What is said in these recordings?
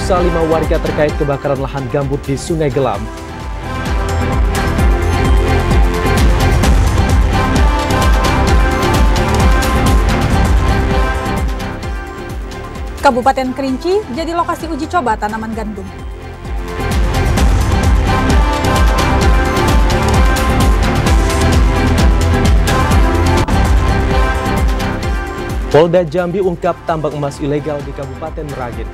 diperkosa 5 warga terkait kebakaran lahan gambut di Sungai Gelam. Kabupaten Kerinci jadi lokasi uji coba tanaman gandum. Polda Jambi ungkap tambang emas ilegal di Kabupaten Merangin.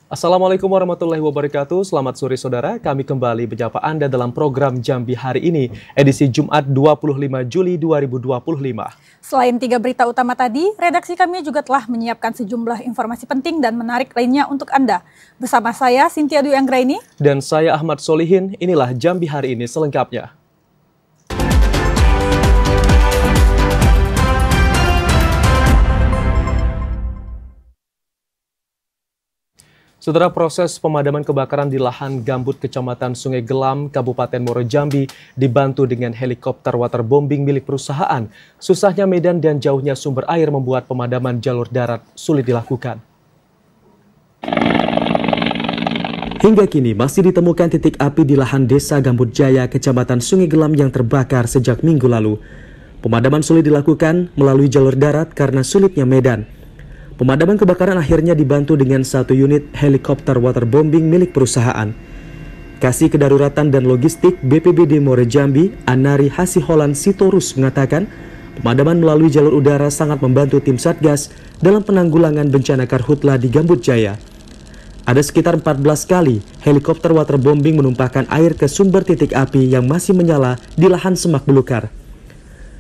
Assalamualaikum warahmatullahi wabarakatuh. Selamat sore saudara, kami kembali menyapa Anda dalam program Jambi hari ini, edisi Jumat 25 Juli 2025. Selain 3 berita utama tadi, redaksi kami juga telah menyiapkan sejumlah informasi penting dan menarik lainnya untuk Anda. Bersama saya, Cynthia Dwi Anggraini. Dan saya Ahmad Solihin, inilah Jambi hari ini selengkapnya. Saudara, proses pemadaman kebakaran di lahan gambut Kecamatan Sungai Gelam, Kabupaten Muaro Jambi dibantu dengan helikopter waterbombing milik perusahaan. Susahnya medan dan jauhnya sumber air membuat pemadaman jalur darat sulit dilakukan. Hingga kini masih ditemukan titik api di lahan Desa Gambut Jaya, Kecamatan Sungai Gelam yang terbakar sejak minggu lalu. Pemadaman sulit dilakukan melalui jalur darat karena sulitnya medan. Pemadaman kebakaran akhirnya dibantu dengan 1 unit helikopter waterbombing milik perusahaan. Kasih Kedaruratan dan Logistik BPBD Muaro Jambi, Anari Hasiholan Sitorus mengatakan, pemadaman melalui jalur udara sangat membantu tim Satgas dalam penanggulangan bencana karhutla di Gambut Jaya. Ada sekitar 14 kali helikopter waterbombing menumpahkan air ke sumber titik api yang masih menyala di lahan semak belukar.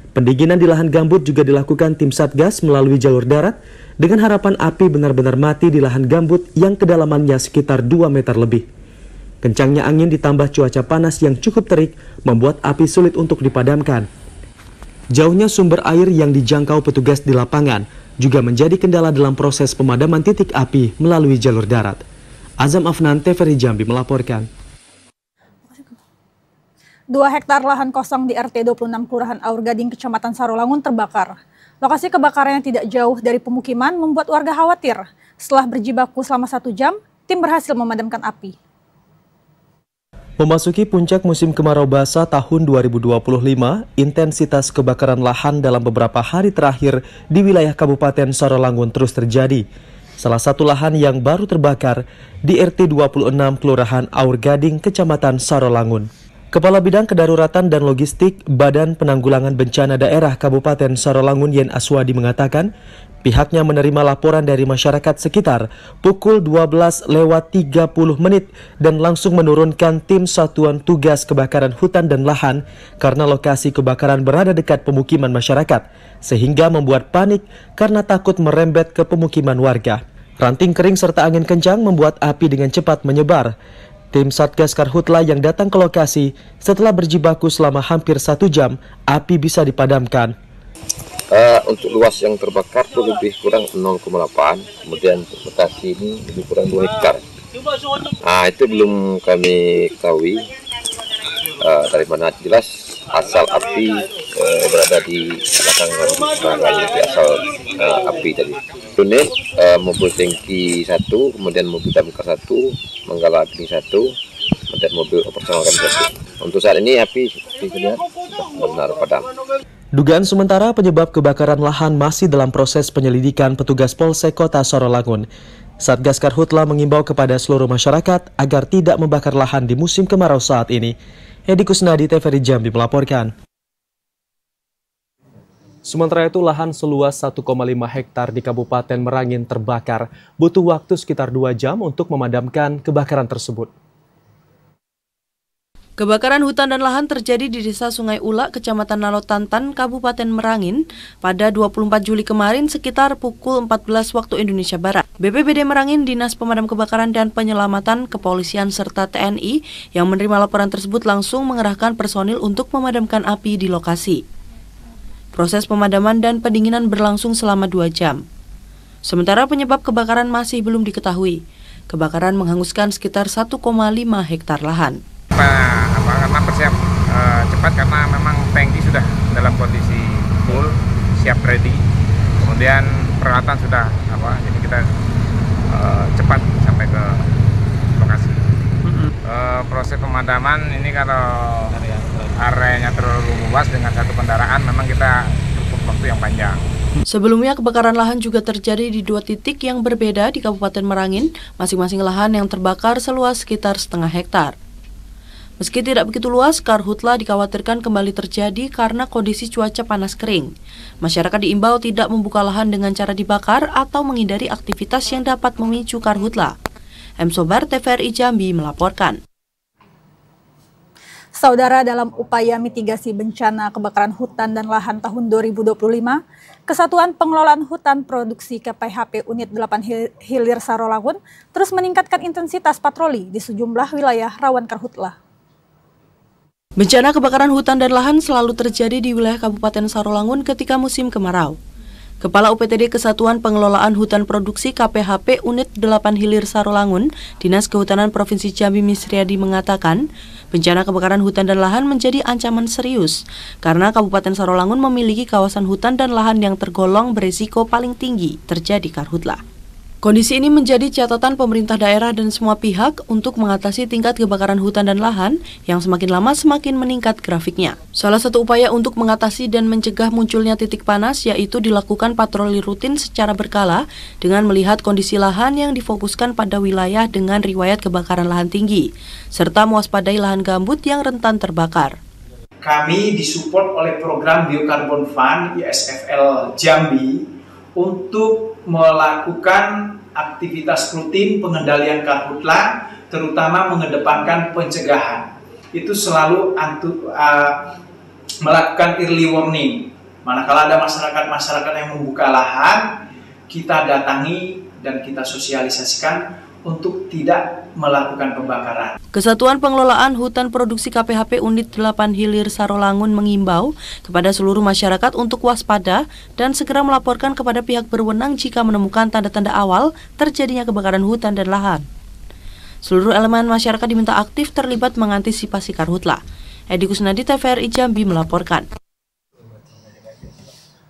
Pendinginan di lahan gambut juga dilakukan tim Satgas melalui jalur darat dengan harapan api benar-benar mati di lahan gambut yang kedalamannya sekitar 2 meter lebih. Kencangnya angin ditambah cuaca panas yang cukup terik membuat api sulit untuk dipadamkan. Jauhnya sumber air yang dijangkau petugas di lapangan juga menjadi kendala dalam proses pemadaman titik api melalui jalur darat. Azam Afnan, TVRI Jambi melaporkan. 2 hektar lahan kosong di RT 26 Kelurahan Aur Gading, Kecamatan Sarolangun terbakar. Lokasi kebakaran yang tidak jauh dari pemukiman membuat warga khawatir. Setelah berjibaku selama 1 jam, tim berhasil memadamkan api. Memasuki puncak musim kemarau basah tahun 2025, intensitas kebakaran lahan dalam beberapa hari terakhir di wilayah Kabupaten Sarolangun terus terjadi. Salah satu lahan yang baru terbakar di RT 26 Kelurahan Aur Gading, Kecamatan Sarolangun. Kepala Bidang Kedaruratan dan Logistik Badan Penanggulangan Bencana Daerah Kabupaten Sarolangun Yen Aswadi mengatakan, pihaknya menerima laporan dari masyarakat sekitar pukul 12:30 dan langsung menurunkan tim Satuan Tugas Kebakaran Hutan dan Lahan karena lokasi kebakaran berada dekat pemukiman masyarakat, sehingga membuat panik karena takut merembet ke pemukiman warga. Ranting kering serta angin kencang membuat api dengan cepat menyebar. Tim Satgas Karhutla yang datang ke lokasi setelah berjibaku selama hampir 1 jam, api bisa dipadamkan. Untuk luas yang terbakar itu lebih kurang 0,8, kemudian lokasi ini lebih kurang 2 hektar. Itu belum kami ketahui dari mana, jelas asal api berada di belakang di asal api tadi. Unit mobil tangki 1, kemudian mobil damkar 1, menggala api 1, kemudian mobil operasional kami 1. Untuk saat ini api sudah benar padam. Dugaan sementara penyebab kebakaran lahan masih dalam proses penyelidikan petugas Polsek Kota Sarolangun. Satgas Karhutla mengimbau kepada seluruh masyarakat agar tidak membakar lahan di musim kemarau saat ini. Hedi Kusnadi, TVRI Jambi melaporkan. Sementara itu, lahan seluas 1,5 hektar di Kabupaten Merangin terbakar. Butuh waktu sekitar 2 jam untuk memadamkan kebakaran tersebut. Kebakaran hutan dan lahan terjadi di Desa Sungai Ulak, Kecamatan Nalotantan, Kabupaten Merangin pada 24 Juli kemarin sekitar pukul 14 waktu Indonesia Barat. BPBD Merangin, Dinas Pemadam Kebakaran dan Penyelamatan, Kepolisian, serta TNI yang menerima laporan tersebut langsung mengerahkan personil untuk memadamkan api di lokasi. Proses pemadaman dan pendinginan berlangsung selama 2 jam. Sementara penyebab kebakaran masih belum diketahui. Kebakaran menghanguskan sekitar 1,5 hektar lahan. Karena bersiap cepat karena memang tangki sudah dalam kondisi full, siap ready. Kemudian peralatan sudah jadi kita cepat sampai ke lokasi. Proses pemadaman ini kalau areanya terlalu luas dengan satu kendaraan memang kita cukup waktu yang panjang. Sebelumnya kebakaran lahan juga terjadi di 2 titik yang berbeda di Kabupaten Merangin, masing-masing lahan yang terbakar seluas sekitar setengah hektar. Meski tidak begitu luas, karhutlah dikhawatirkan kembali terjadi karena kondisi cuaca panas kering. Masyarakat diimbau tidak membuka lahan dengan cara dibakar atau menghindari aktivitas yang dapat memicu karhutlah. M. Sobar, TVRI Jambi melaporkan. Saudara, dalam upaya mitigasi bencana kebakaran hutan dan lahan tahun 2025, Kesatuan Pengelolaan Hutan Produksi KPHP Unit 8 Hilir Sarolangun terus meningkatkan intensitas patroli di sejumlah wilayah rawan karhutlah. Bencana kebakaran hutan dan lahan selalu terjadi di wilayah Kabupaten Sarolangun ketika musim kemarau. Kepala UPTD Kesatuan Pengelolaan Hutan Produksi KPHP Unit 8 Hilir Sarolangun, Dinas Kehutanan Provinsi Jambi Misriadi mengatakan, bencana kebakaran hutan dan lahan menjadi ancaman serius karena Kabupaten Sarolangun memiliki kawasan hutan dan lahan yang tergolong berisiko paling tinggi terjadi karhutlah. Kondisi ini menjadi catatan pemerintah daerah dan semua pihak untuk mengatasi tingkat kebakaran hutan dan lahan yang semakin lama semakin meningkat grafiknya. Salah satu upaya untuk mengatasi dan mencegah munculnya titik panas yaitu dilakukan patroli rutin secara berkala dengan melihat kondisi lahan yang difokuskan pada wilayah dengan riwayat kebakaran lahan tinggi, serta mewaspadai lahan gambut yang rentan terbakar. Kami disupport oleh program Biocarbon Fund ISFL Jambi untuk melakukan aktivitas rutin pengendalian karhutlah, terutama mengedepankan pencegahan. Itu selalu melakukan early warning. Manakala ada masyarakat yang membuka lahan, kita datangi dan kita sosialisasikan untuk tidak melakukan pembakaran. Kesatuan Pengelolaan Hutan Produksi KPHP Unit 8 Hilir Sarolangun mengimbau kepada seluruh masyarakat untuk waspada dan segera melaporkan kepada pihak berwenang jika menemukan tanda-tanda awal terjadinya kebakaran hutan dan lahan. Seluruh elemen masyarakat diminta aktif terlibat mengantisipasi karhutlah. Edi Kusnadi, TVRI Jambi melaporkan.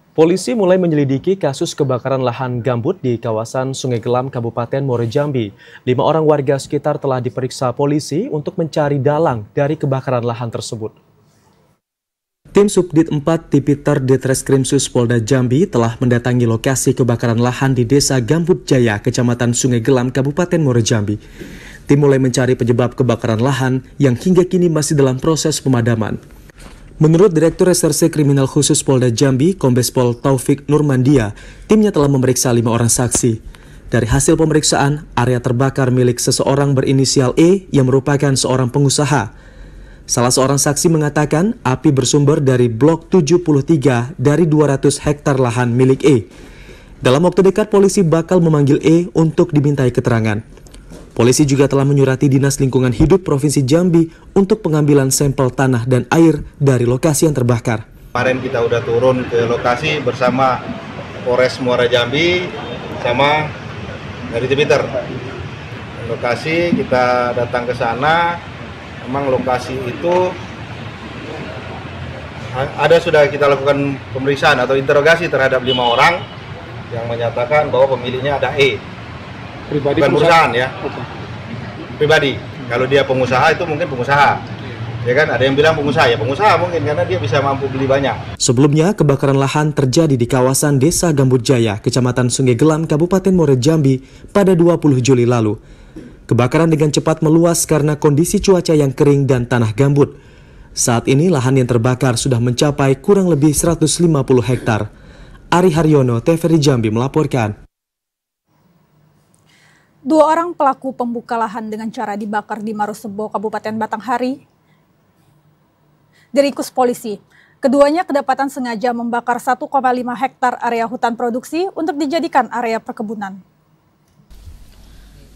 Polisi mulai menyelidiki kasus kebakaran lahan gambut di kawasan Sungai Gelam, Kabupaten Muaro Jambi. 5 orang warga sekitar telah diperiksa polisi untuk mencari dalang dari kebakaran lahan tersebut. Tim Subdit 4 Tipiter Ditreskrimsus Polda Jambi telah mendatangi lokasi kebakaran lahan di Desa Gambut Jaya, Kecamatan Sungai Gelam, Kabupaten Muaro Jambi. Tim mulai mencari penyebab kebakaran lahan yang hingga kini masih dalam proses pemadaman. Menurut Direktur Reserse Kriminal Khusus Polda Jambi, Kombes Pol Taufik Nurmandia, timnya telah memeriksa 5 orang saksi. Dari hasil pemeriksaan, area terbakar milik seseorang berinisial E yang merupakan seorang pengusaha. Salah seorang saksi mengatakan api bersumber dari Blok 73 dari 200 hektar lahan milik E. Dalam waktu dekat, polisi bakal memanggil E untuk dimintai keterangan. Polisi juga telah menyurati Dinas Lingkungan Hidup Provinsi Jambi untuk pengambilan sampel tanah dan air dari lokasi yang terbakar. Kemarin kita udah turun ke lokasi bersama Polres Muara Jambi sama dari Tipiter. Lokasi kita datang ke sana, memang lokasi itu ada sudah kita lakukan pemeriksaan atau interogasi terhadap 5 orang yang menyatakan bahwa pemiliknya ada E. Pribadi bukan perusahaan ya, pribadi. Kalau dia pengusaha itu mungkin pengusaha, ya kan? Ada yang bilang pengusaha, ya pengusaha mungkin karena dia bisa mampu beli banyak. Sebelumnya, kebakaran lahan terjadi di kawasan Desa Gambut Jaya, Kecamatan Sungai Gelam, Kabupaten Muaro Jambi pada 20 Juli lalu. Kebakaran dengan cepat meluas karena kondisi cuaca yang kering dan tanah gambut. Saat ini lahan yang terbakar sudah mencapai kurang lebih 150 hektar. Ari Haryono, TVRI Jambi melaporkan. 2 orang pelaku pembuka lahan dengan cara dibakar di Marosebo, Kabupaten Batanghari, diringkus polisi. Keduanya kedapatan sengaja membakar 1,5 hektar area hutan produksi untuk dijadikan area perkebunan.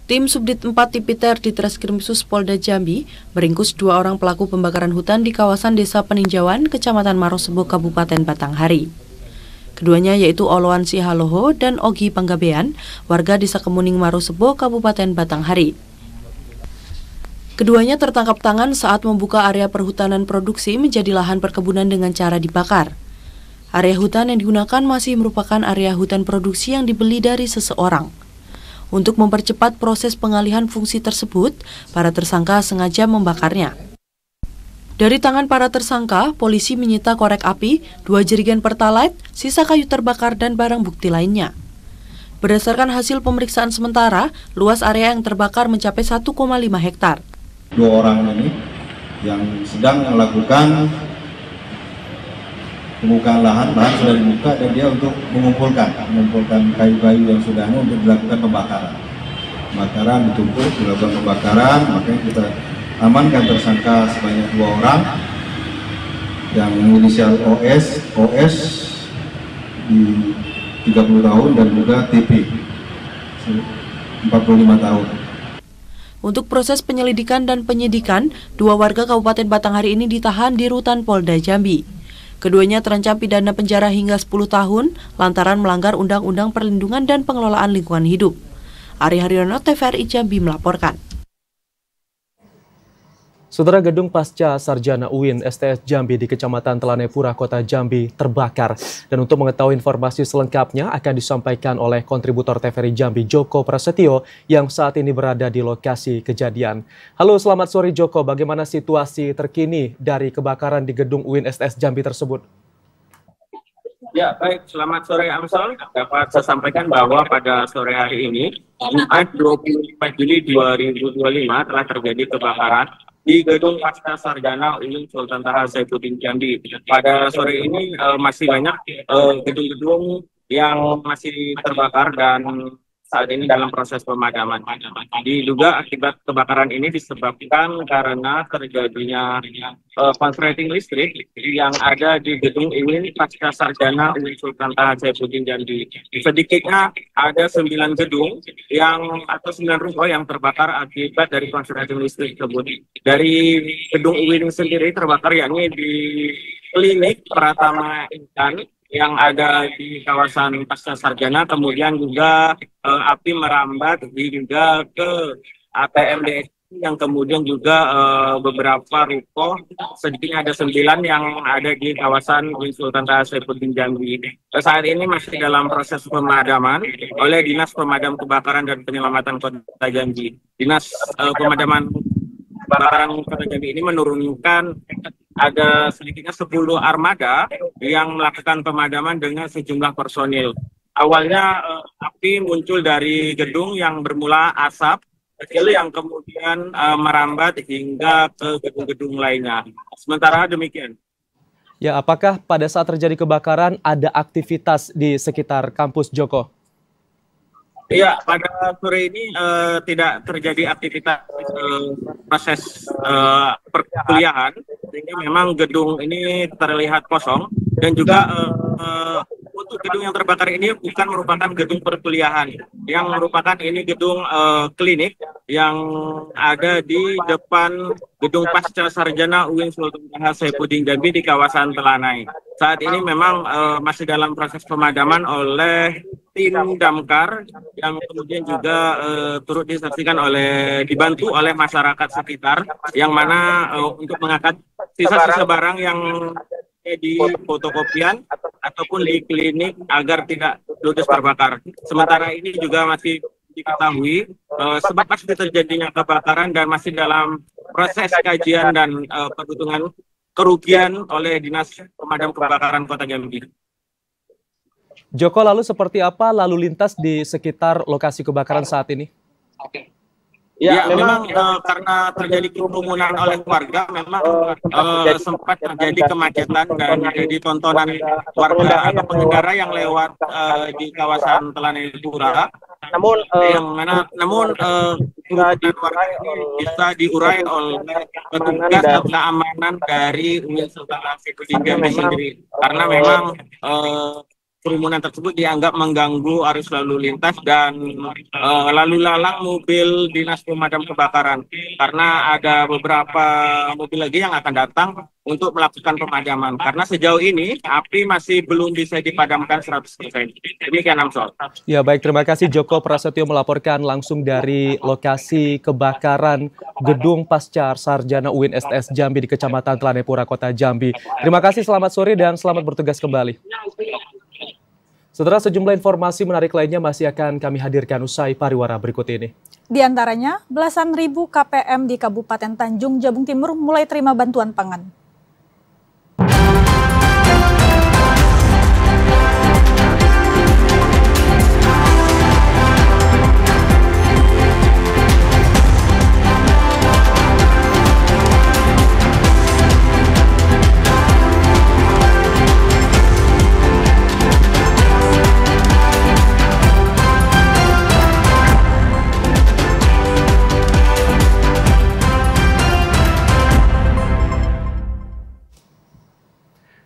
Tim Subdit 4 Tipiter Ditreskrimsus Polda Jambi meringkus 2 orang pelaku pembakaran hutan di kawasan Desa Peninjauan, Kecamatan Marosebo, Kabupaten Batanghari. Keduanya yaitu Oloan Sihaloho dan Ogi Panggabean, warga Desa Kemuning Marosebo, Kabupaten Batanghari. Keduanya tertangkap tangan saat membuka area perhutanan produksi menjadi lahan perkebunan dengan cara dibakar. Area hutan yang digunakan masih merupakan area hutan produksi yang dibeli dari seseorang. Untuk mempercepat proses pengalihan fungsi tersebut, para tersangka sengaja membakarnya. Dari tangan para tersangka, polisi menyita korek api, 2 jerigen pertalite, sisa kayu terbakar, dan barang bukti lainnya. Berdasarkan hasil pemeriksaan sementara, luas area yang terbakar mencapai 1,5 hektar. 2 orang ini yang sedang melakukan pembukaan lahan sudah dibuka dan dia untuk mengumpulkan kayu-kayu yang sudah untuk dilakukan pembakaran ditumpuk, dilakukan pembakaran. Makanya kita amankan tersangka sebanyak 2 orang yang inisial OS di 30 tahun dan juga TP 45 tahun. Untuk proses penyelidikan dan penyidikan, 2 warga Kabupaten Batanghari ini ditahan di Rutan Polda Jambi. Keduanya terancam pidana penjara hingga 10 tahun lantaran melanggar Undang-Undang Perlindungan dan Pengelolaan Lingkungan Hidup. Ari Haryono, TVRI Jambi melaporkan. Saudara, gedung pasca sarjana UIN STS Jambi di Kecamatan Telanepura, Kota Jambi terbakar. Dan untuk mengetahui informasi selengkapnya akan disampaikan oleh kontributor TVRI Jambi Joko Prasetyo yang saat ini berada di lokasi kejadian. Halo, selamat sore Joko, bagaimana situasi terkini dari kebakaran di gedung UIN STS Jambi tersebut? Ya, baik. Selamat sore, Amsal. Dapat saya sampaikan bahwa pada sore hari ini, Jumat 24 Juli 2025 telah terjadi kebakaran di gedung pasca sarjana UIN Sultan Taha Saifuddin Jambi. Pada sore ini masih banyak gedung-gedung yang masih terbakar dan saat ini dalam proses pemadaman. Diduga akibat kebakaran ini disebabkan karena terjadinya konsleting listrik yang ada di gedung UIN pasca sarjana UIN Sultan Taha Saifuddin Jambi. Sedikitnya ada 9 gedung atau 9 ruko yang terbakar akibat dari konsleting listrik tersebut. Dari gedung UIN sendiri terbakar yakni di klinik Pratama Intan yang ada di kawasan pasca sarjana, kemudian juga api merambat hingga ke ATM DSI yang kemudian juga beberapa ruko, sedikitnya ada 9 yang ada di kawasan UIN Sultan Taha Saifuddin Jambi. Saat ini masih dalam proses pemadaman oleh Dinas Pemadam Kebakaran dan Penyelamatan Kota Jambi. Dinas Pemadaman Kebakaran Kota Jambi ini menurunkan ada sedikitnya 10 armada yang melakukan pemadaman dengan sejumlah personil. Awalnya api muncul dari gedung yang bermula asap kecil yang kemudian merambat hingga ke gedung-gedung lainnya. Sementara demikian. Ya, apakah pada saat terjadi kebakaran ada aktivitas di sekitar kampus, Joko? Iya, pada sore ini tidak terjadi aktivitas proses perkuliahan, sehingga memang gedung ini terlihat kosong dan juga untuk gedung yang terbakar ini bukan merupakan gedung perkuliahan, yang merupakan ini gedung klinik yang ada di depan gedung pasca sarjana UIN Sultan Taha Saifuddin Jambi di kawasan Telanai. Saat ini memang masih dalam proses pemadaman oleh tim damkar yang kemudian juga turut disaksikan dibantu oleh masyarakat sekitar, yang mana untuk mengangkat sisa-sisa barang yang di fotokopian ataupun di klinik agar tidak ludes terbakar. Sementara ini juga masih diketahui sebab pasti terjadinya kebakaran dan masih dalam proses kajian dan perhitungan kerugian oleh Dinas Pemadam Kebakaran Kota Jambi. Joko, lalu seperti apa lalu lintas di sekitar lokasi kebakaran saat ini? Ya, memang karena terjadi kerumunan oleh warga, memang sempat terjadi kemacetan dan jadi tontonan warga atau pengendara yang lewat di kawasan Telanepura. Namun warga ini bisa diurai oleh petugas keamanan dari UIN Sultan Saifuddin Jambi sendiri, karena memang kerumunan tersebut dianggap mengganggu arus lalu lintas dan lalu lalang mobil dinas pemadam kebakaran, karena ada beberapa mobil lagi yang akan datang untuk melakukan pemadaman, karena sejauh ini api masih belum bisa dipadamkan 100%. Demikian Amsol. Ya baik, terima kasih Joko Prasetyo melaporkan langsung dari lokasi kebakaran gedung Pasca Sarjana UIN STS Jambi di Kecamatan Telanepura, Kota Jambi. Terima kasih, selamat sore dan selamat bertugas kembali. Setelah sejumlah informasi menarik lainnya masih akan kami hadirkan usai pariwara berikut ini. Di antaranya, belasan ribu KPM di Kabupaten Tanjung Jabung Timur mulai terima bantuan pangan.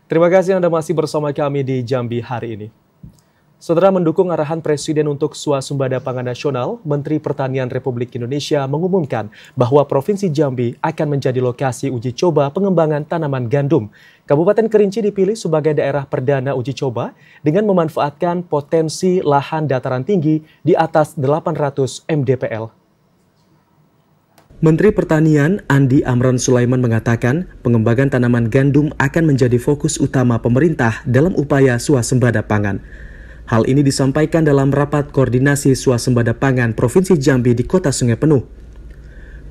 Terima kasih Anda masih bersama kami di Jambi hari ini. Saudara, mendukung arahan Presiden untuk swasembada pangan nasional, Menteri Pertanian Republik Indonesia mengumumkan bahwa Provinsi Jambi akan menjadi lokasi uji coba pengembangan tanaman gandum. Kabupaten Kerinci dipilih sebagai daerah perdana uji coba dengan memanfaatkan potensi lahan dataran tinggi di atas 800 mdpl. Menteri Pertanian Andi Amran Sulaiman mengatakan pengembangan tanaman gandum akan menjadi fokus utama pemerintah dalam upaya swasembada pangan. Hal ini disampaikan dalam rapat koordinasi swasembada pangan Provinsi Jambi di Kota Sungai Penuh.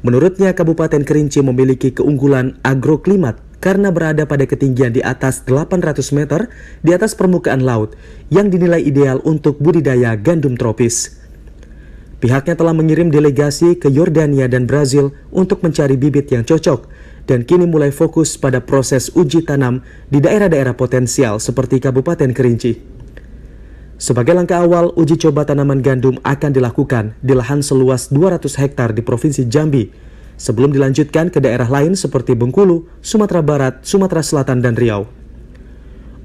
Menurutnya, Kabupaten Kerinci memiliki keunggulan agroklimat karena berada pada ketinggian di atas 800 meter di atas permukaan laut yang dinilai ideal untuk budidaya gandum tropis. Pihaknya telah mengirim delegasi ke Yordania dan Brazil untuk mencari bibit yang cocok dan kini mulai fokus pada proses uji tanam di daerah-daerah potensial seperti Kabupaten Kerinci. Sebagai langkah awal, uji coba tanaman gandum akan dilakukan di lahan seluas 200 hektar di Provinsi Jambi sebelum dilanjutkan ke daerah lain seperti Bengkulu, Sumatera Barat, Sumatera Selatan, dan Riau.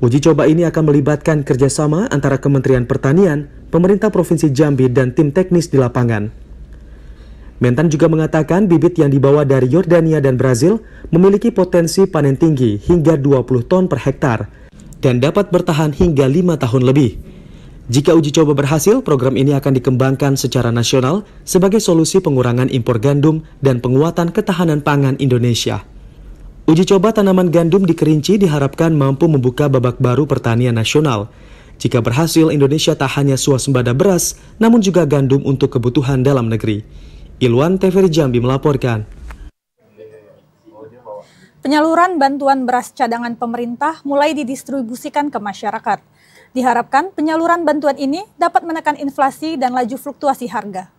Uji coba ini akan melibatkan kerjasama antara Kementerian Pertanian, pemerintah Provinsi Jambi, dan tim teknis di lapangan. Mentan juga mengatakan bibit yang dibawa dari Yordania dan Brazil memiliki potensi panen tinggi hingga 20 ton per hektar dan dapat bertahan hingga 5 tahun lebih. Jika uji coba berhasil, program ini akan dikembangkan secara nasional sebagai solusi pengurangan impor gandum dan penguatan ketahanan pangan Indonesia. Uji coba tanaman gandum di Kerinci diharapkan mampu membuka babak baru pertanian nasional. Jika berhasil, Indonesia tak hanya swasembada beras, namun juga gandum untuk kebutuhan dalam negeri. Ilwan TVRI Jambi melaporkan. Penyaluran bantuan beras cadangan pemerintah mulai didistribusikan ke masyarakat. Diharapkan penyaluran bantuan ini dapat menekan inflasi dan laju fluktuasi harga.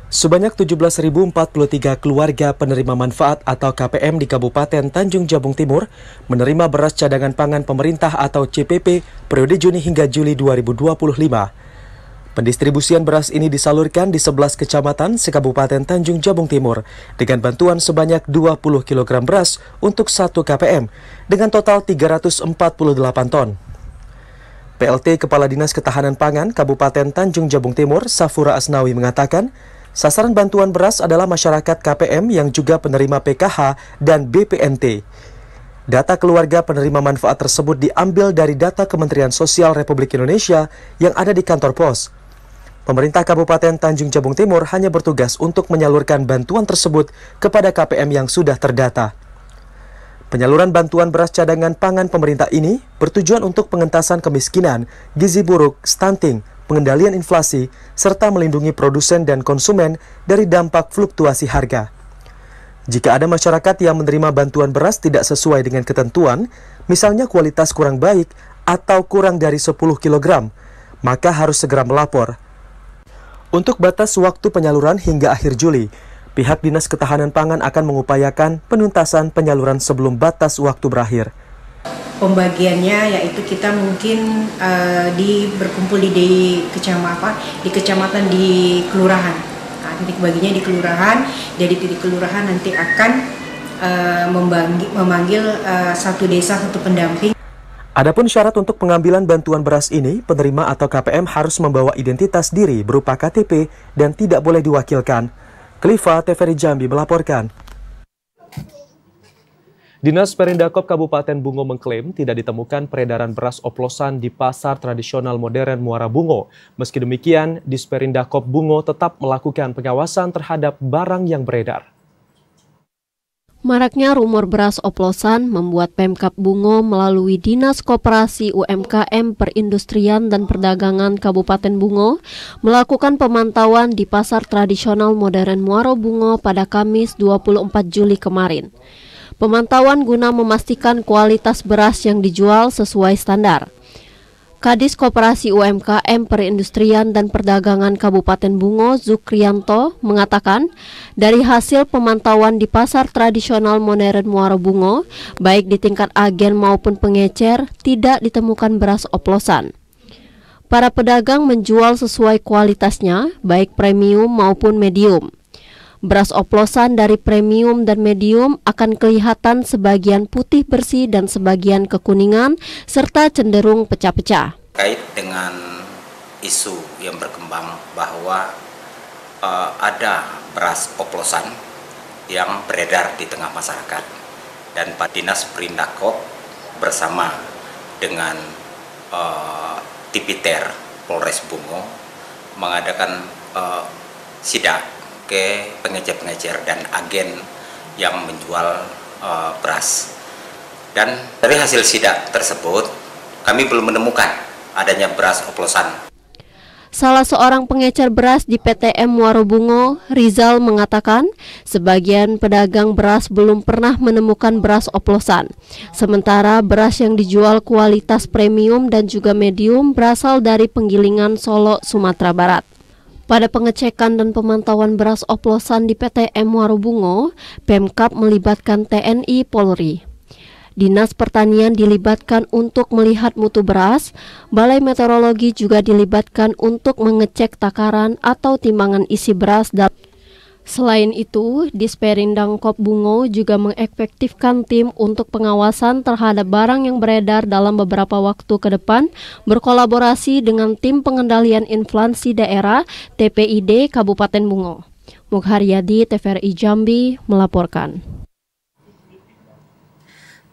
Sebanyak 17.043 keluarga penerima manfaat atau KPM di Kabupaten Tanjung Jabung Timur menerima beras cadangan pangan pemerintah atau CPP periode Juni hingga Juli 2025. Pendistribusian beras ini disalurkan di 11 kecamatan se-Kabupaten Tanjung Jabung Timur dengan bantuan sebanyak 20 kg beras untuk 1 KPM dengan total 348 ton. PLT Kepala Dinas Ketahanan Pangan Kabupaten Tanjung Jabung Timur, Safura Asnawi mengatakan, sasaran bantuan beras adalah masyarakat KPM yang juga penerima PKH dan BPNT. Data keluarga penerima manfaat tersebut diambil dari data Kementerian Sosial Republik Indonesia yang ada di kantor pos. Pemerintah Kabupaten Tanjung Jabung Timur hanya bertugas untuk menyalurkan bantuan tersebut kepada KPM yang sudah terdata. Penyaluran bantuan beras cadangan pangan pemerintah ini bertujuan untuk pengentasan kemiskinan, gizi buruk, stunting, pengendalian inflasi, serta melindungi produsen dan konsumen dari dampak fluktuasi harga. Jika ada masyarakat yang menerima bantuan beras tidak sesuai dengan ketentuan, misalnya kualitas kurang baik atau kurang dari 10 kg, maka harus segera melapor. Untuk batas waktu penyaluran hingga akhir Juli, pihak Dinas Ketahanan Pangan akan mengupayakan penuntasan penyaluran sebelum batas waktu berakhir. Pembagiannya yaitu kita mungkin berkumpul di kecamatan di kelurahan. Nah, titik baginya di kelurahan. Jadi titik kelurahan nanti akan memanggil satu desa satu pendamping. Adapun syarat untuk pengambilan bantuan beras ini, penerima atau KPM harus membawa identitas diri berupa KTP dan tidak boleh diwakilkan. Kliva, TVRI Jambi melaporkan. Dinas Perindakop Kabupaten Bungo mengklaim tidak ditemukan peredaran beras oplosan di pasar tradisional modern Muara Bungo. Meski demikian, Disperindakop Bungo tetap melakukan pengawasan terhadap barang yang beredar. Maraknya rumor beras oplosan membuat Pemkab Bungo melalui Dinas Koperasi UMKM Perindustrian dan Perdagangan Kabupaten Bungo melakukan pemantauan di pasar tradisional modern Muara Bungo pada Kamis 24 Juli kemarin. Pemantauan guna memastikan kualitas beras yang dijual sesuai standar. Kadis Koperasi UMKM Perindustrian dan Perdagangan Kabupaten Bungo, Zukrianto, mengatakan dari hasil pemantauan di pasar tradisional modern Muara Bungo, baik di tingkat agen maupun pengecer, tidak ditemukan beras oplosan. Para pedagang menjual sesuai kualitasnya, baik premium maupun medium. Beras oplosan dari premium dan medium akan kelihatan sebagian putih bersih dan sebagian kekuningan, serta cenderung pecah-pecah. Terkait dengan isu yang berkembang bahwa ada beras oplosan yang beredar di tengah masyarakat, dan Pak Dinas Perindakop bersama dengan Tipiter Polres Bungo mengadakan sidak ke pengecer-pengecer dan agen yang menjual beras. Dan dari hasil sidak tersebut, kami belum menemukan adanya beras oplosan. Salah seorang pengecer beras di PTM Muara Bungo, Rizal, mengatakan sebagian pedagang beras belum pernah menemukan beras oplosan. Sementara beras yang dijual kualitas premium dan juga medium berasal dari penggilingan Solo, Sumatera Barat. Pada pengecekan dan pemantauan beras oplosan di PTM Muara Bungo, Pemkab melibatkan TNI Polri. Dinas Pertanian dilibatkan untuk melihat mutu beras, Balai Meteorologi juga dilibatkan untuk mengecek takaran atau timbangan isi beras. Selain itu, Disperindakop Bungo juga mengefektifkan tim untuk pengawasan terhadap barang yang beredar dalam beberapa waktu ke depan, berkolaborasi dengan tim pengendalian inflasi daerah TPID Kabupaten Bungo. Mugharyadi, TVRI Jambi melaporkan.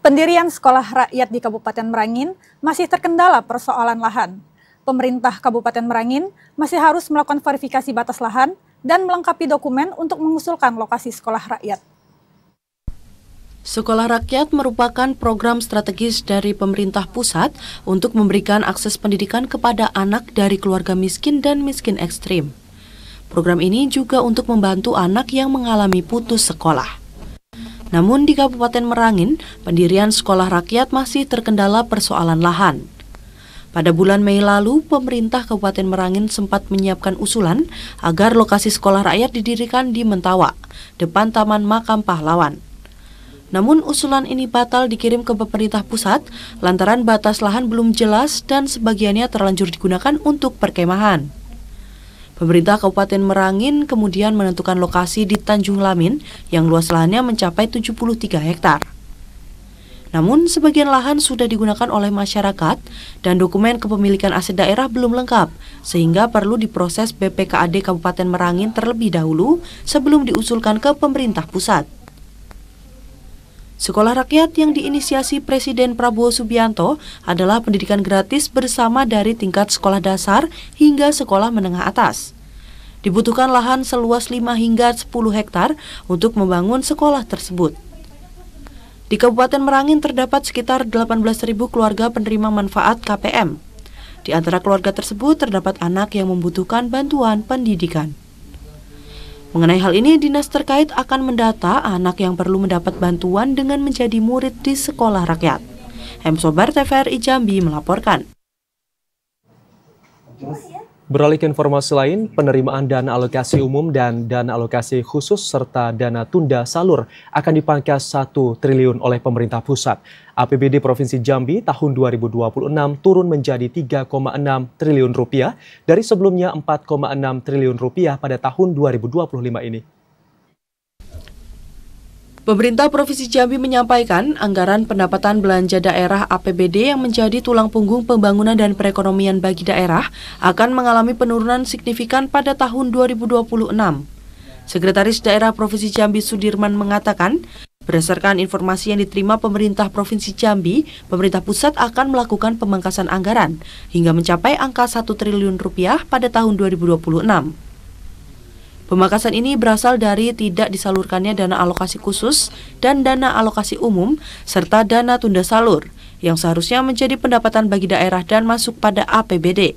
Pendirian sekolah rakyat di Kabupaten Merangin masih terkendala persoalan lahan. Pemerintah Kabupaten Merangin masih harus melakukan verifikasi batas lahan dan melengkapi dokumen untuk mengusulkan lokasi sekolah rakyat. Sekolah rakyat merupakan program strategis dari pemerintah pusat untuk memberikan akses pendidikan kepada anak dari keluarga miskin dan miskin ekstrim. Program ini juga untuk membantu anak yang mengalami putus sekolah. Namun di Kabupaten Merangin, pendirian sekolah rakyat masih terkendala persoalan lahan. Pada bulan Mei lalu, pemerintah Kabupaten Merangin sempat menyiapkan usulan agar lokasi sekolah rakyat didirikan di Mentawa, depan Taman Makam Pahlawan. Namun usulan ini batal dikirim ke pemerintah pusat lantaran batas lahan belum jelas dan sebagiannya terlanjur digunakan untuk perkemahan. Pemerintah Kabupaten Merangin kemudian menentukan lokasi di Tanjung Lamin yang luas lahannya mencapai 73 hektar. Namun, sebagian lahan sudah digunakan oleh masyarakat dan dokumen kepemilikan aset daerah belum lengkap, sehingga perlu diproses BPKAD Kabupaten Merangin terlebih dahulu sebelum diusulkan ke pemerintah pusat. Sekolah rakyat yang diinisiasi Presiden Prabowo Subianto adalah pendidikan gratis bersama dari tingkat sekolah dasar hingga sekolah menengah atas. Dibutuhkan lahan seluas 5 hingga 10 hektar untuk membangun sekolah tersebut. Di Kabupaten Merangin terdapat sekitar 18.000 keluarga penerima manfaat KPM. Di antara keluarga tersebut terdapat anak yang membutuhkan bantuan pendidikan. Mengenai hal ini, dinas terkait akan mendata anak yang perlu mendapat bantuan dengan menjadi murid di sekolah rakyat. M. Sobar, TVRI Jambi melaporkan. Beralih ke informasi lain, penerimaan dana alokasi umum dan dana alokasi khusus serta dana tunda salur akan dipangkas 1 triliun oleh pemerintah pusat. APBD Provinsi Jambi tahun 2026 turun menjadi 3,6 triliun rupiah dari sebelumnya 4,6 triliun rupiah pada tahun 2025 ini. Pemerintah Provinsi Jambi menyampaikan anggaran pendapatan belanja daerah APBD yang menjadi tulang punggung pembangunan dan perekonomian bagi daerah akan mengalami penurunan signifikan pada tahun 2026. Sekretaris Daerah Provinsi Jambi Sudirman mengatakan, berdasarkan informasi yang diterima pemerintah Provinsi Jambi, pemerintah pusat akan melakukan pemangkasan anggaran hingga mencapai angka 1 triliun rupiah pada tahun 2026. Pemangkasan ini berasal dari tidak disalurkannya dana alokasi khusus dan dana alokasi umum, serta dana tunda salur, yang seharusnya menjadi pendapatan bagi daerah dan masuk pada APBD.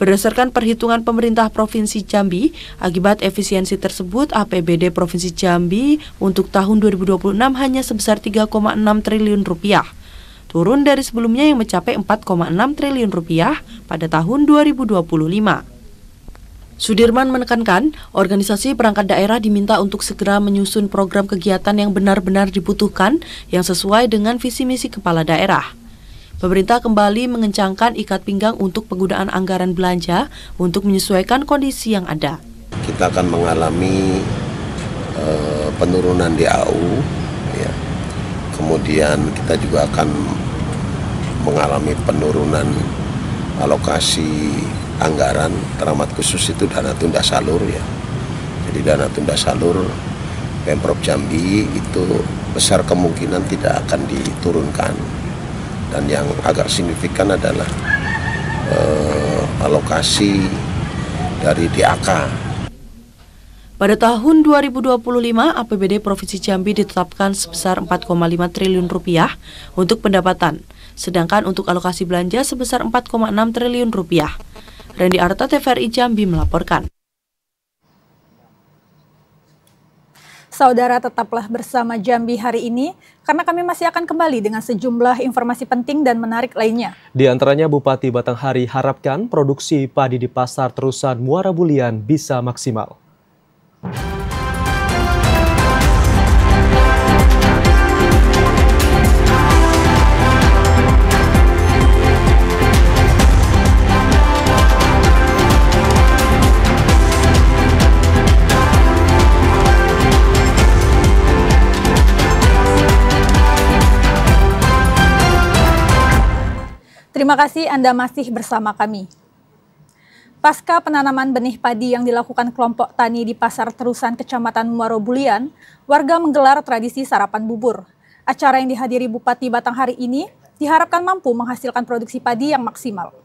Berdasarkan perhitungan pemerintah Provinsi Jambi, akibat efisiensi tersebut, APBD Provinsi Jambi untuk tahun 2026 hanya sebesar 3,6 triliun rupiah, turun dari sebelumnya yang mencapai 4,6 triliun rupiah pada tahun 2025. Sudirman menekankan, organisasi perangkat daerah diminta untuk segera menyusun program kegiatan yang benar-benar dibutuhkan yang sesuai dengan visi misi kepala daerah. Pemerintah kembali mengencangkan ikat pinggang untuk penggunaan anggaran belanja untuk menyesuaikan kondisi yang ada. Kita akan mengalami penurunan DAU, ya. Kemudian kita juga akan mengalami penurunan alokasi anggaran, teramat khusus itu dana tunda salur, ya. Jadi dana tunda salur Pemprov Jambi itu besar kemungkinan tidak akan diturunkan, dan yang agak signifikan adalah alokasi dari DAK. Pada tahun 2025, APBD Provinsi Jambi ditetapkan sebesar 4,5 triliun rupiah untuk pendapatan, sedangkan untuk alokasi belanja sebesar 4,6 triliun rupiah. Randy Arta, TVRI Jambi melaporkan. Saudara, tetaplah bersama Jambi hari ini, karena kami masih akan kembali dengan sejumlah informasi penting dan menarik lainnya. Di antaranya, Bupati Batanghari harapkan produksi padi di Pasar Terusan Muara Bulian bisa maksimal. Terima kasih Anda masih bersama kami. Pasca penanaman benih padi yang dilakukan kelompok tani di Pasar Terusan Kecamatan Muara Bulian, warga menggelar tradisi sarapan bubur. Acara yang dihadiri Bupati Batanghari ini diharapkan mampu menghasilkan produksi padi yang maksimal.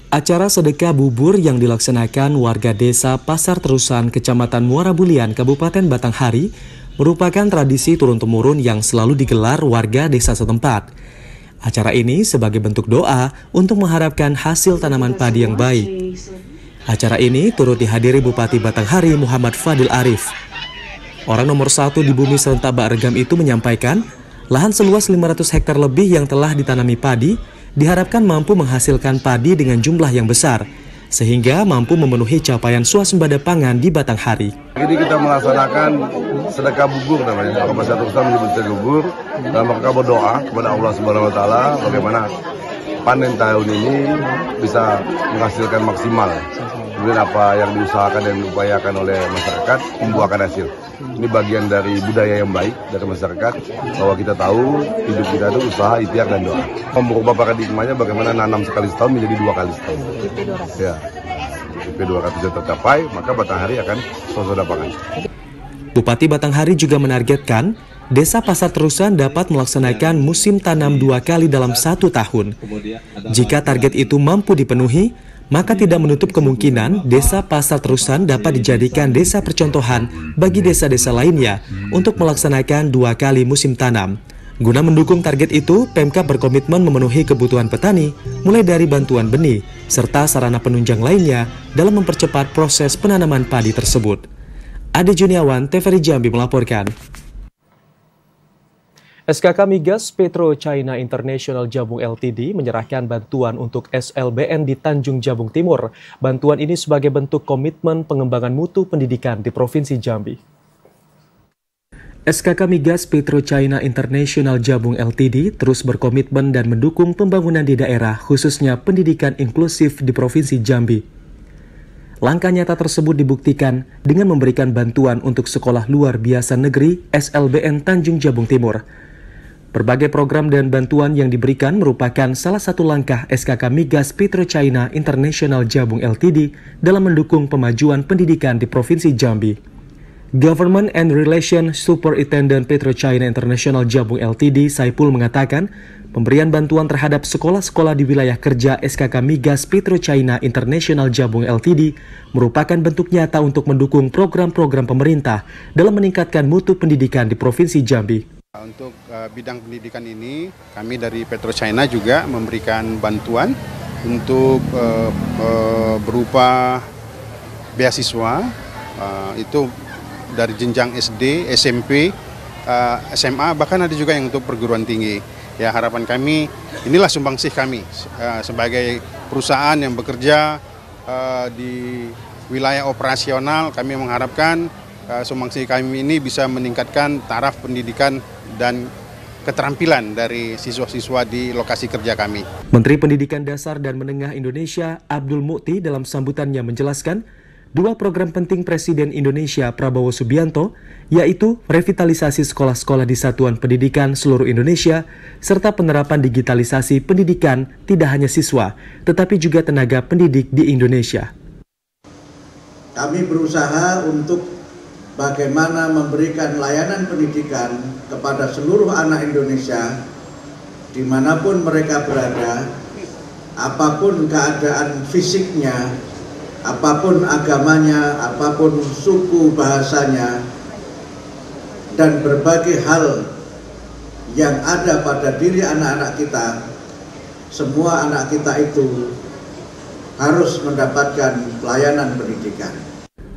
Acara sedekah bubur yang dilaksanakan warga desa Pasar Terusan Kecamatan Muara Bulian, Kabupaten Batanghari merupakan tradisi turun-temurun yang selalu digelar warga desa setempat. Acara ini sebagai bentuk doa untuk mengharapkan hasil tanaman padi yang baik. Acara ini turut dihadiri Bupati Batanghari Muhammad Fadil Arif. Orang nomor 1 di bumi serentak Baregam itu menyampaikan, lahan seluas 500 hektar lebih yang telah ditanami padi diharapkan mampu menghasilkan padi dengan jumlah yang besar, sehingga mampu memenuhi capaian swasembada pangan di Batanghari. Jadi kita melaksanakan sedekah bubur namanya. Kalau Pasar Terusan menyebut sedekah bubur, dalam rangka berdoa kepada Allah Subhanahu Wa Taala bagaimana panen tahun ini bisa menghasilkan maksimal. Kemudian apa yang diusahakan dan diupayakan oleh masyarakat membuahkan hasil. Ini bagian dari budaya yang baik dari masyarakat, bahwa kita tahu hidup kita itu usaha, ikhtiar dan doa. Merubah paradigmanya bagaimana nanam sekali setahun menjadi 2 kali setahun. Ya. IP 200 sudah tercapai, maka Batanghari akan swasembada pangan. Bupati Batanghari juga menargetkan Desa Pasar Terusan dapat melaksanakan musim tanam 2 kali dalam 1 tahun. Jika target itu mampu dipenuhi, maka tidak menutup kemungkinan Desa Pasar Terusan dapat dijadikan desa percontohan bagi desa-desa lainnya untuk melaksanakan 2 kali musim tanam. Guna mendukung target itu, Pemkab berkomitmen memenuhi kebutuhan petani, mulai dari bantuan benih, serta sarana penunjang lainnya dalam mempercepat proses penanaman padi tersebut. Ade Juniawan, TVRI Jambi melaporkan. SKK Migas Petro China International Jabung Ltd menyerahkan bantuan untuk SLBN di Tanjung Jabung Timur. Bantuan ini sebagai bentuk komitmen pengembangan mutu pendidikan di Provinsi Jambi. SKK Migas Petro China International Jabung Ltd terus berkomitmen dan mendukung pembangunan di daerah, khususnya pendidikan inklusif di Provinsi Jambi. Langkah nyata tersebut dibuktikan dengan memberikan bantuan untuk Sekolah Luar Biasa Negeri SLBN Tanjung Jabung Timur. Berbagai program dan bantuan yang diberikan merupakan salah satu langkah SKK Migas PetroChina International Jabung Ltd dalam mendukung pemajuan pendidikan di Provinsi Jambi. Government and Relations Superintendent PetroChina International Jabung Ltd Saipul mengatakan, pemberian bantuan terhadap sekolah-sekolah di wilayah kerja SKK Migas PetroChina International Jabung Ltd merupakan bentuk nyata untuk mendukung program-program pemerintah dalam meningkatkan mutu pendidikan di Provinsi Jambi. Untuk bidang pendidikan ini, kami dari PetroChina juga memberikan bantuan untuk berupa beasiswa, itu dari jenjang SD, SMP, SMA, bahkan ada juga yang untuk perguruan tinggi. Ya, harapan kami, inilah sumbangsih kami sebagai perusahaan yang bekerja di wilayah operasional. Kami mengharapkan sumbangsih kami ini bisa meningkatkan taraf pendidikan dan keterampilan dari siswa-siswa di lokasi kerja kami. Menteri Pendidikan Dasar dan Menengah Indonesia Abdul Mukti dalam sambutannya menjelaskan, dua program penting Presiden Indonesia Prabowo Subianto, yaitu revitalisasi sekolah-sekolah di Satuan Pendidikan seluruh Indonesia, serta penerapan digitalisasi pendidikan tidak hanya siswa, tetapi juga tenaga pendidik di Indonesia. Kami berusaha untuk bagaimana memberikan layanan pendidikan kepada seluruh anak Indonesia, dimanapun mereka berada, apapun keadaan fisiknya, apapun agamanya, apapun suku bahasanya, dan berbagai hal yang ada pada diri anak-anak kita, semua anak kita itu harus mendapatkan pelayanan pendidikan.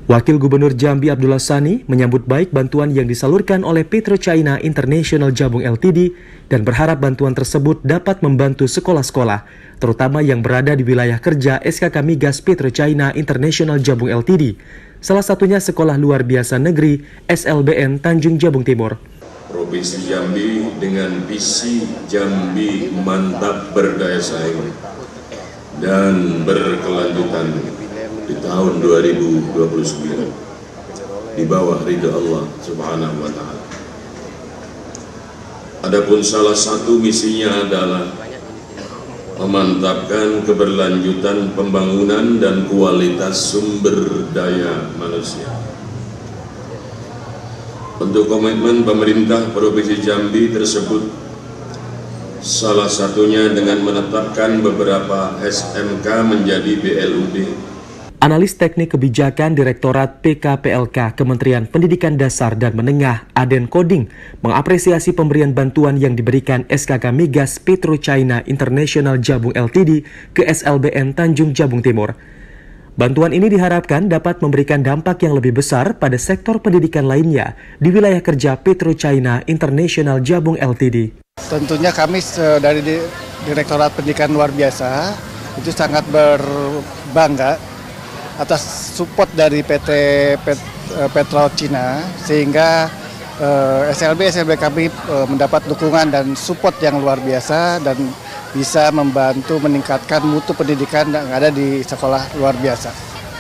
Wakil Gubernur Jambi Abdullah Sani menyambut baik bantuan yang disalurkan oleh PetroChina International Jabung Ltd dan berharap bantuan tersebut dapat membantu sekolah-sekolah, terutama yang berada di wilayah kerja SKK Migas PetroChina International Jabung Ltd, salah satunya Sekolah Luar Biasa Negeri SLBN Tanjung Jabung Timur. Provinsi Jambi dengan visi Jambi mantap berdaya saing dan berkelanjutan di tahun 2029 di bawah ridha Allah Subhanahu wa taala. Adapun salah satu misinya adalah memantapkan keberlanjutan pembangunan dan kualitas sumber daya manusia. Untuk komitmen pemerintah Provinsi Jambi tersebut, salah satunya dengan menetapkan beberapa SMK menjadi BLUD. Analis Teknik Kebijakan Direktorat PKPLK Kementerian Pendidikan Dasar dan Menengah Aden Koding mengapresiasi pemberian bantuan yang diberikan SKK Migas PetroChina International Jabung Ltd ke SLBN Tanjung Jabung Timur. Bantuan ini diharapkan dapat memberikan dampak yang lebih besar pada sektor pendidikan lainnya di wilayah kerja PetroChina International Jabung Ltd. Tentunya kami dari Direktorat Pendidikan Luar Biasa itu sangat berbangga atas support dari PT PetroChina, sehingga SLB kami mendapat dukungan dan support yang luar biasa dan bisa membantu meningkatkan mutu pendidikan yang ada di sekolah luar biasa.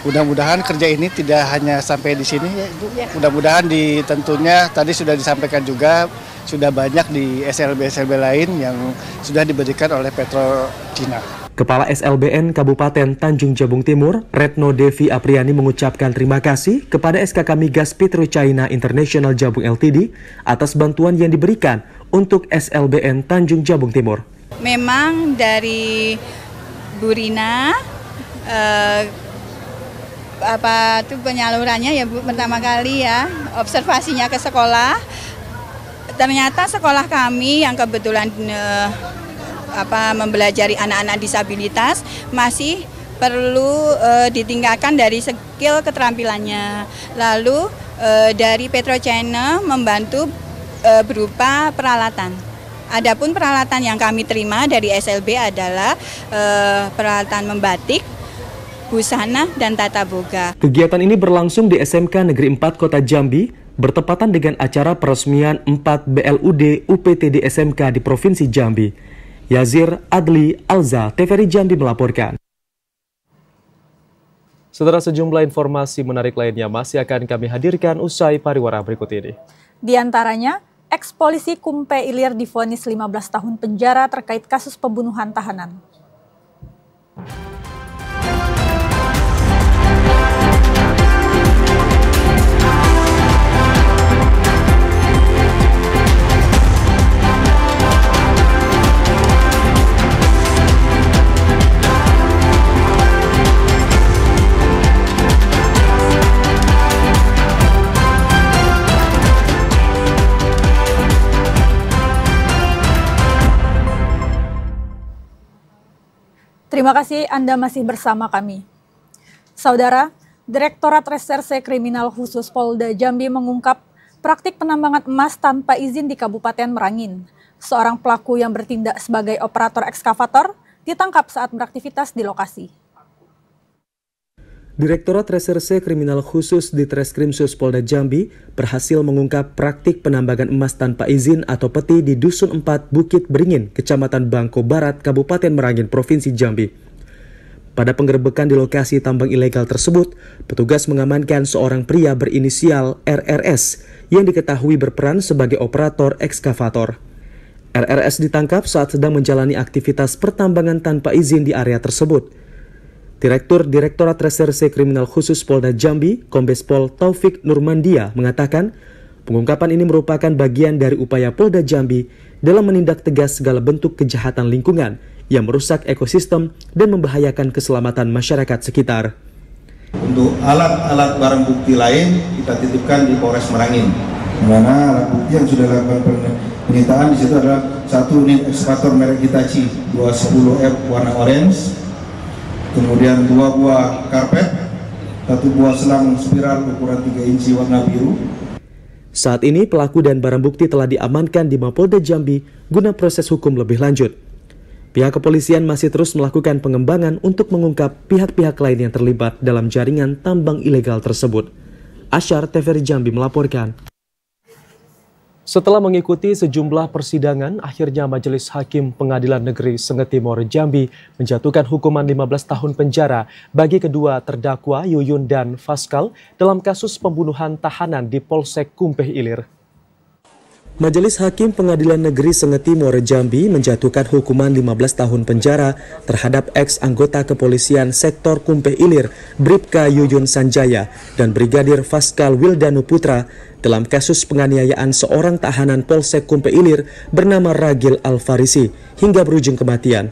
Mudah-mudahan kerja ini tidak hanya sampai di sini, ya Ibu. Mudah-mudahan tentunya tadi sudah disampaikan juga, sudah banyak di SLB lain yang sudah diberikan oleh PetroChina. Kepala SLBN Kabupaten Tanjung Jabung Timur, Retno Devi Apriani mengucapkan terima kasih kepada SKK Migas PetroChina International Jabung Ltd atas bantuan yang diberikan untuk SLBN Tanjung Jabung Timur. Memang dari Bu Rina, penyalurannya ya Bu, pertama kali ya, observasinya ke sekolah. Ternyata sekolah kami yang kebetulan mempelajari anak-anak disabilitas masih perlu ditingkatkan dari skill keterampilannya. Lalu dari PetroChina membantu berupa peralatan. Adapun peralatan yang kami terima dari SLB adalah peralatan membatik, busana, dan tata boga. Kegiatan ini berlangsung di SMK Negeri 4 Kota Jambi, bertepatan dengan acara peresmian 4 BLUD UPTD SMK di Provinsi Jambi. Yazir Adli Alza, TVRI Jambi melaporkan. Setelah sejumlah informasi menarik lainnya masih akan kami hadirkan usai pariwara berikut ini. Di antaranya, ex-polisi Kumpe Ilir divonis 15 tahun penjara terkait kasus pembunuhan tahanan. Terima kasih Anda masih bersama kami. Saudara, Direktorat Reserse Kriminal Khusus Polda Jambi mengungkap praktik penambangan emas tanpa izin di Kabupaten Merangin. Seorang pelaku yang bertindak sebagai operator ekskavator ditangkap saat beraktivitas di lokasi. Direktorat Reserse Kriminal Khusus Ditreskrimsus Polda Jambi berhasil mengungkap praktik penambangan emas tanpa izin atau peti di Dusun 4 Bukit Beringin, Kecamatan Bangko Barat, Kabupaten Merangin, Provinsi Jambi. Pada penggerebekan di lokasi tambang ilegal tersebut, petugas mengamankan seorang pria berinisial RRS yang diketahui berperan sebagai operator ekskavator. RRS ditangkap saat sedang menjalani aktivitas pertambangan tanpa izin di area tersebut. Direktur Direktorat Reserse Kriminal Khusus Polda Jambi, Kombes Pol Taufik Nurmandia, mengatakan pengungkapan ini merupakan bagian dari upaya Polda Jambi dalam menindak tegas segala bentuk kejahatan lingkungan yang merusak ekosistem dan membahayakan keselamatan masyarakat sekitar. Untuk alat-alat barang bukti lain kita titipkan di Polres Merangin, di mana alat bukti yang sudah dilakukan penyitaan di situ adalah 1 unit ekskavator merek Hitachi 210F warna orange, kemudian 2 buah karpet, 1 buah selang spiral ukuran 3 inci warna biru. Saat ini pelaku dan barang bukti telah diamankan di Mapolda Jambi guna proses hukum lebih lanjut. Pihak kepolisian masih terus melakukan pengembangan untuk mengungkap pihak-pihak lain yang terlibat dalam jaringan tambang ilegal tersebut. Asyar TVRI Jambi melaporkan. Setelah mengikuti sejumlah persidangan, akhirnya Majelis Hakim Pengadilan Negeri Sengeti Timur Jambi menjatuhkan hukuman 15 tahun penjara bagi kedua terdakwa Yuyun dan Faskal dalam kasus pembunuhan tahanan di Polsek Kumpe Ilir. Majelis Hakim Pengadilan Negeri Sengeti Timur Jambi menjatuhkan hukuman 15 tahun penjara terhadap ex-anggota kepolisian sektor Kumpe Ilir, Bribka Yuyun Sanjaya dan Brigadir Faskal Wildanu Putra dalam kasus penganiayaan seorang tahanan Polsek Kumpe Ilir bernama Ragil Alfarisi hingga berujung kematian.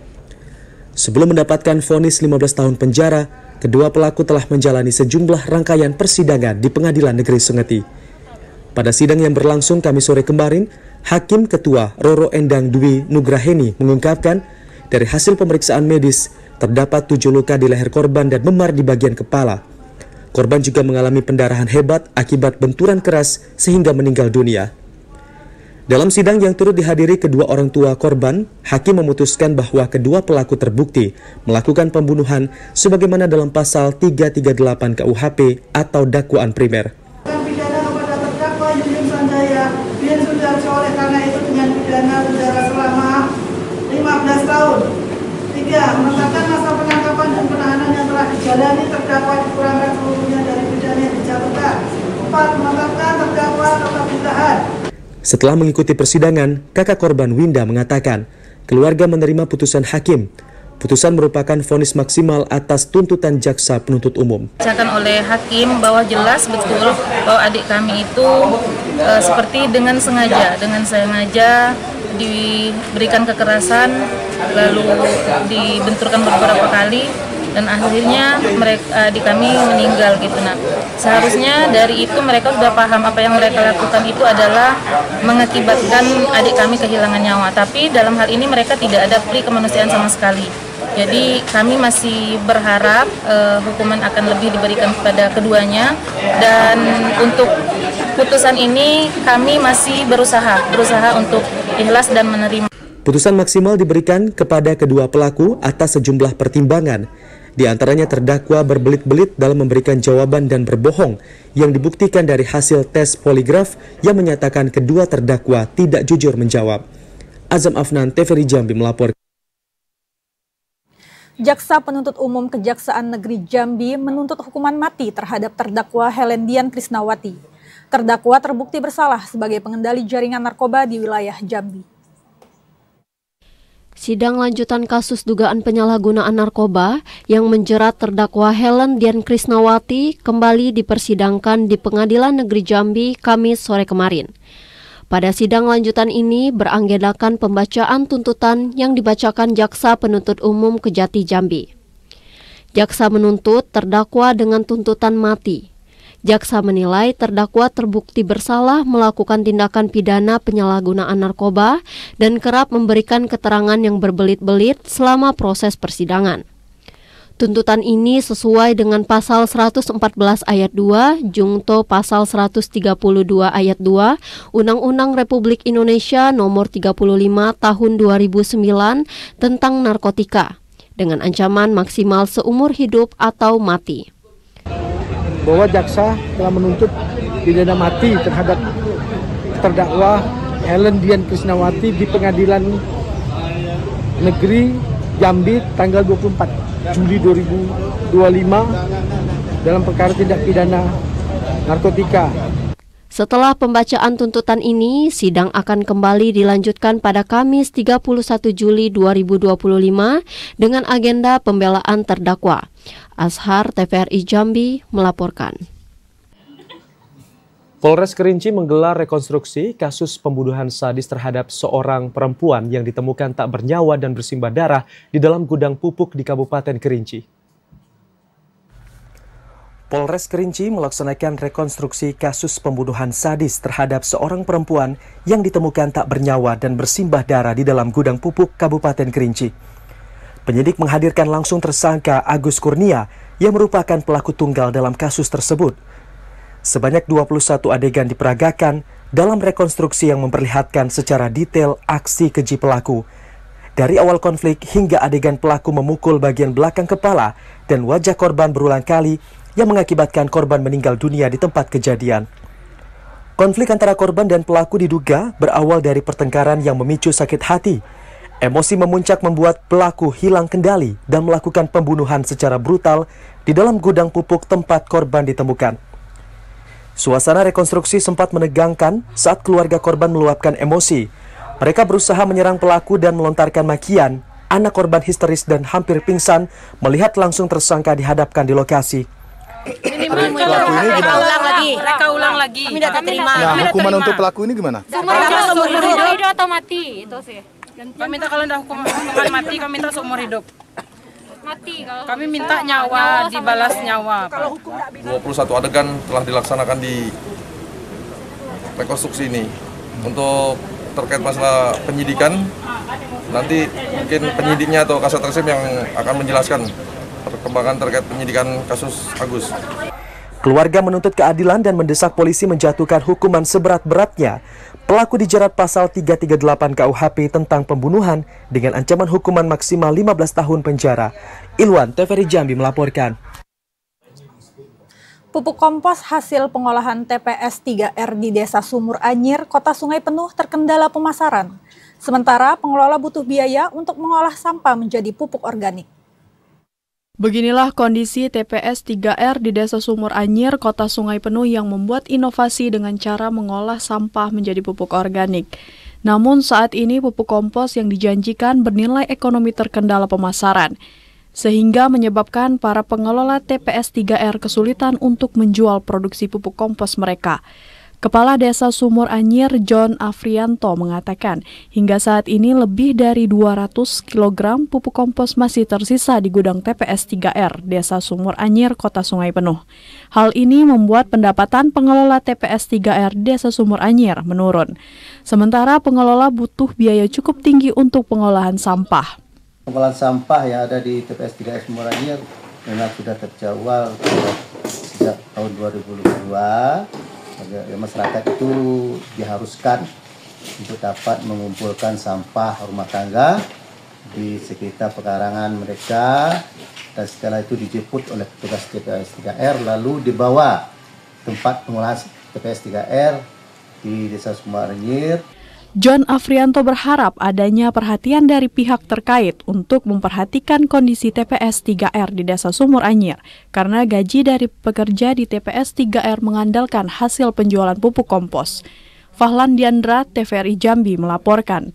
Sebelum mendapatkan vonis 15 tahun penjara, kedua pelaku telah menjalani sejumlah rangkaian persidangan di Pengadilan Negeri Sengeti. Pada sidang yang berlangsung Kamis sore kemarin, Hakim Ketua Roro Endang Dwi Nugraheni mengungkapkan dari hasil pemeriksaan medis terdapat 7 luka di leher korban dan memar di bagian kepala. Korban juga mengalami pendarahan hebat akibat benturan keras sehingga meninggal dunia. Dalam sidang yang turut dihadiri kedua orang tua korban, Hakim memutuskan bahwa kedua pelaku terbukti melakukan pembunuhan sebagaimana dalam pasal 338 KUHP atau dakwaan primer. Oleh karena itu dengan pidana penjara selama 15 tahun. 3. Menetapkan masa penangkapan dan penahanan yang telah dijalani terdakwa dikurangkan seluruhnya dari pidana yang dijatuhkan. 4. Menetapkan terdakwa tetap ditahan. Setelah mengikuti persidangan, kakak korban Winda mengatakan keluarga menerima putusan hakim. Putusan merupakan vonis maksimal atas tuntutan jaksa penuntut umum. Dibacakan oleh hakim bahwa jelas betul bahwa adik kami itu seperti dengan sengaja diberikan kekerasan, lalu dibenturkan beberapa kali, dan akhirnya adik kami meninggal gitu. Nah, seharusnya dari itu mereka sudah paham apa yang mereka lakukan itu adalah mengakibatkan adik kami kehilangan nyawa. Tapi dalam hal ini mereka tidak ada peri kemanusiaan sama sekali. Jadi kami masih berharap hukuman akan lebih diberikan kepada keduanya, dan untuk putusan ini kami masih berusaha untuk ikhlas dan menerima. Putusan maksimal diberikan kepada kedua pelaku atas sejumlah pertimbangan. Di antaranya terdakwa berbelit-belit dalam memberikan jawaban dan berbohong yang dibuktikan dari hasil tes poligraf yang menyatakan kedua terdakwa tidak jujur menjawab. Azam Afnan, TVRI Jambi melaporkan. Jaksa Penuntut Umum Kejaksaan Negeri Jambi menuntut hukuman mati terhadap terdakwa Helendian Krisnawati. Terdakwa terbukti bersalah sebagai pengendali jaringan narkoba di wilayah Jambi. Sidang lanjutan kasus dugaan penyalahgunaan narkoba yang menjerat terdakwa Helendian Krisnawati kembali dipersidangkan di Pengadilan Negeri Jambi Kamis sore kemarin. Pada sidang lanjutan ini beragendakan pembacaan tuntutan yang dibacakan Jaksa Penuntut Umum Kejati Jambi. Jaksa menuntut terdakwa dengan tuntutan mati. Jaksa menilai terdakwa terbukti bersalah melakukan tindakan pidana penyalahgunaan narkoba dan kerap memberikan keterangan yang berbelit-belit selama proses persidangan. Tuntutan ini sesuai dengan pasal 114 ayat 2, Jungto pasal 132 ayat 2, Undang-Undang Republik Indonesia nomor 35 tahun 2009 tentang narkotika, dengan ancaman maksimal seumur hidup atau mati. Bahwa jaksa telah menuntut pidana mati terhadap terdakwa Helendian Krisnawati di Pengadilan Negeri Jambi tanggal 24 Juli 2025 dalam perkara tindak pidana narkotika. Setelah pembacaan tuntutan ini, sidang akan kembali dilanjutkan pada Kamis 31 Juli 2025 dengan agenda pembelaan terdakwa. Ashar, TVRI Jambi, melaporkan. Polres Kerinci menggelar rekonstruksi kasus pembunuhan sadis terhadap seorang perempuan yang ditemukan tak bernyawa dan bersimbah darah di dalam gudang pupuk di Kabupaten Kerinci. Polres Kerinci melaksanakan rekonstruksi kasus pembunuhan sadis terhadap seorang perempuan yang ditemukan tak bernyawa dan bersimbah darah di dalam gudang pupuk Kabupaten Kerinci. Penyidik menghadirkan langsung tersangka Agus Kurnia yang merupakan pelaku tunggal dalam kasus tersebut. Sebanyak 21 adegan diperagakan dalam rekonstruksi yang memperlihatkan secara detail aksi keji pelaku. Dari awal konflik hingga adegan pelaku memukul bagian belakang kepala dan wajah korban berulang kali yang mengakibatkan korban meninggal dunia di tempat kejadian. Konflik antara korban dan pelaku diduga berawal dari pertengkaran yang memicu sakit hati. Emosi memuncak membuat pelaku hilang kendali dan melakukan pembunuhan secara brutal di dalam gudang pupuk tempat korban ditemukan. Suasana rekonstruksi sempat menegangkan saat keluarga korban meluapkan emosi. Mereka berusaha menyerang pelaku dan melontarkan makian. Anak korban histeris dan hampir pingsan melihat langsung tersangka dihadapkan di lokasi. Mereka ulang lagi. Kami tidak terima. Nah, hukuman untuk pelaku ini gimana? Seumur hidup atau mati, itu sih. Kami minta kalau tidak hukuman mati, kami minta seumur hidup. Mati, kami minta nyawa, dibalas nyawa. 21 adegan telah dilaksanakan di rekonstruksi ini. Untuk terkait masalah penyidikan, nanti mungkin penyidiknya atau kasat reskrim yang akan menjelaskan perkembangan terkait penyidikan kasus Agus. Keluarga menuntut keadilan dan mendesak polisi menjatuhkan hukuman seberat-beratnya. Pelaku dijerat pasal 338 KUHP tentang pembunuhan dengan ancaman hukuman maksimal 15 tahun penjara. Ilwan, TVRI Jambi melaporkan. Pupuk kompos hasil pengolahan TPS 3R di Desa Sumur Anyir, Kota Sungai Penuh terkendala pemasaran. Sementara pengelola butuh biaya untuk mengolah sampah menjadi pupuk organik. Beginilah kondisi TPS 3R di Desa Sumur Anyir, Kota Sungai Penuh yang membuat inovasi dengan cara mengolah sampah menjadi pupuk organik. Namun saat ini pupuk kompos yang dijanjikan bernilai ekonomi terkendala pemasaran, sehingga menyebabkan para pengelola TPS 3R kesulitan untuk menjual produksi pupuk kompos mereka. Kepala Desa Sumur Anyir, John Afrianto, mengatakan hingga saat ini lebih dari 200 kg pupuk kompos masih tersisa di gudang TPS 3R, Desa Sumur Anyir, Kota Sungai Penuh. Hal ini membuat pendapatan pengelola TPS 3R Desa Sumur Anyir menurun. Sementara pengelola butuh biaya cukup tinggi untuk pengolahan sampah. Pengolahan sampah yang ada di TPS 3R Sumur Anyir memang sudah terjadwal sejak tahun 2022. Masyarakat itu diharuskan untuk dapat mengumpulkan sampah rumah tangga di sekitar pekarangan mereka, dan setelah itu dijemput oleh petugas TPS 3R lalu dibawa tempat pengolahan TPS 3R di Desa Sumur Anyir. John Afrianto berharap adanya perhatian dari pihak terkait untuk memperhatikan kondisi TPS 3R di Desa Sumur Anyir, karena gaji dari pekerja di TPS 3R mengandalkan hasil penjualan pupuk kompos. Fahlan Diandra, TVRI Jambi melaporkan.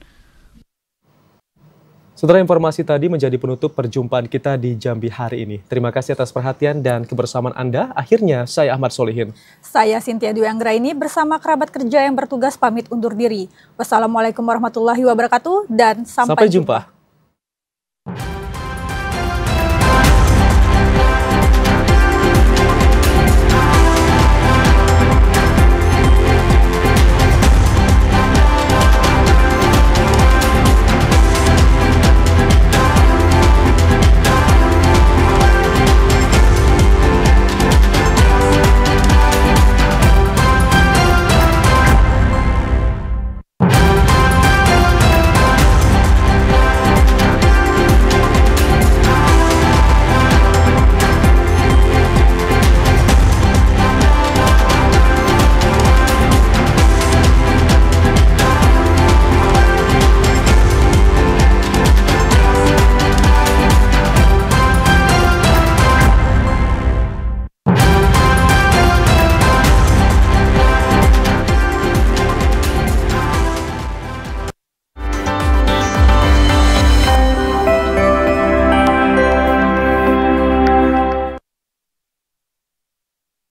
Setelah informasi tadi menjadi penutup perjumpaan kita di Jambi hari ini. Terima kasih atas perhatian dan kebersamaan Anda. Akhirnya, saya Ahmad Solihin. Saya Cynthia Dwi Anggraini bersama kerabat kerja yang bertugas pamit undur diri. Wassalamualaikum warahmatullahi wabarakatuh dan sampai jumpa.